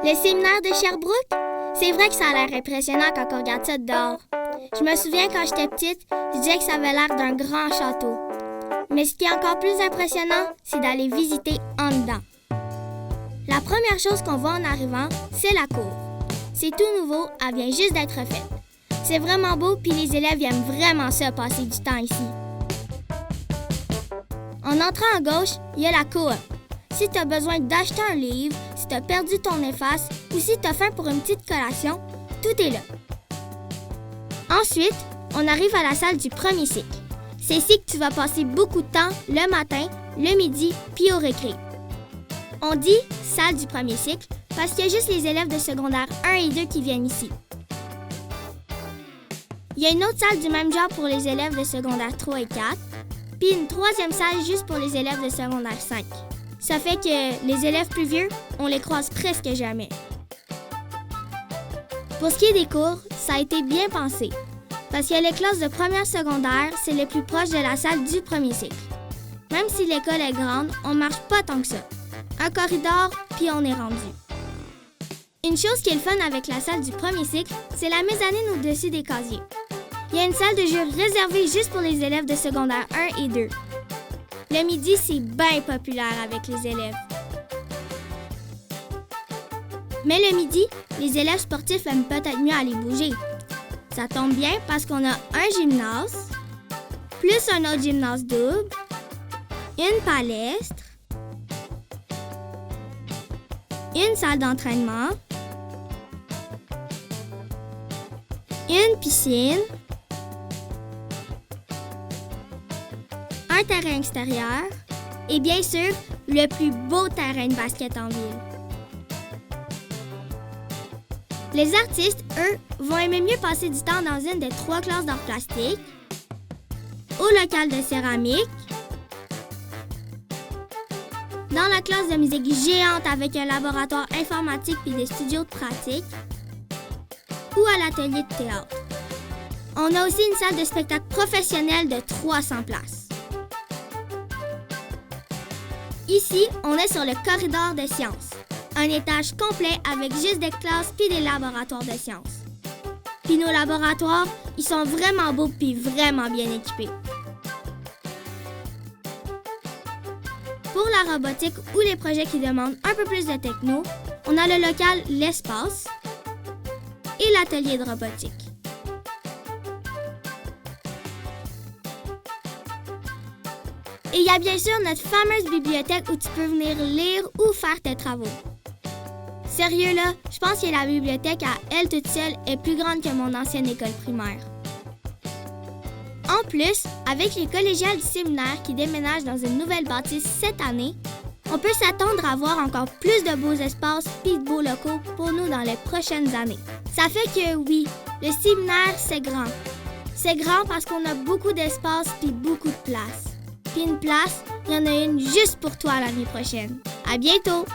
Le séminaire de Sherbrooke? C'est vrai que ça a l'air impressionnant quand on regarde ça de dehors. Je me souviens quand j'étais petite, je disais que ça avait l'air d'un grand château. Mais ce qui est encore plus impressionnant, c'est d'aller visiter en dedans. La première chose qu'on voit en arrivant, c'est la cour. C'est tout nouveau, elle vient juste d'être refaite. C'est vraiment beau, puis les élèves aiment vraiment ça, passer du temps ici. En entrant à gauche, il y a la coop. Si tu as besoin d'acheter un livre, si tu as perdu ton efface ou si tu as faim pour une petite collation, tout est là. Ensuite, on arrive à la salle du premier cycle. C'est ici que tu vas passer beaucoup de temps le matin, le midi, puis au récré. On dit « salle du premier cycle » parce qu'il y a juste les élèves de secondaire 1 et 2 qui viennent ici. Il y a une autre salle du même genre pour les élèves de secondaire 3 et 4, puis une troisième salle juste pour les élèves de secondaire 5. Ça fait que les élèves plus vieux, on les croise presque jamais. Pour ce qui est des cours, ça a été bien pensé, parce que les classes de première secondaire, c'est les plus proches de la salle du premier cycle. Même si l'école est grande, on marche pas tant que ça. Un corridor, puis on est rendu. Une chose qui est le fun avec la salle du premier cycle, c'est la mezzanine au-dessus des casiers. Il y a une salle de jeu réservée juste pour les élèves de secondaire 1 et 2. Le midi, c'est bien populaire avec les élèves. Mais le midi, les élèves sportifs aiment peut-être mieux aller bouger. Ça tombe bien parce qu'on a un gymnase, plus un autre gymnase double, une palestre, une salle d'entraînement, une piscine, un terrain extérieur et bien sûr, le plus beau terrain de basket en ville. Les artistes, eux, vont aimer mieux passer du temps dans une des 3 classes d'art plastique, au local de céramique, dans la classe de musique géante avec un laboratoire informatique et des studios de pratique, ou à l'atelier de théâtre. On a aussi une salle de spectacle professionnelle de 300 places. Ici, on est sur le corridor de sciences, un étage complet avec juste des classes puis des laboratoires de sciences. Puis nos laboratoires, ils sont vraiment beaux puis vraiment bien équipés. Pour la robotique ou les projets qui demandent un peu plus de techno, on a le local L'Espace et l'atelier de robotique. Et il y a bien sûr notre fameuse bibliothèque où tu peux venir lire ou faire tes travaux. Sérieux là, je pense que la bibliothèque à elle toute seule est plus grande que mon ancienne école primaire. En plus, avec les collégiales du séminaire qui déménagent dans une nouvelle bâtisse cette année, on peut s'attendre à voir encore plus de beaux espaces et de beaux locaux pour nous dans les prochaines années. Ça fait que oui, le séminaire c'est grand. C'est grand parce qu'on a beaucoup d'espace et beaucoup de place. Puis une place, il y en a une juste pour toi l'année prochaine. À bientôt!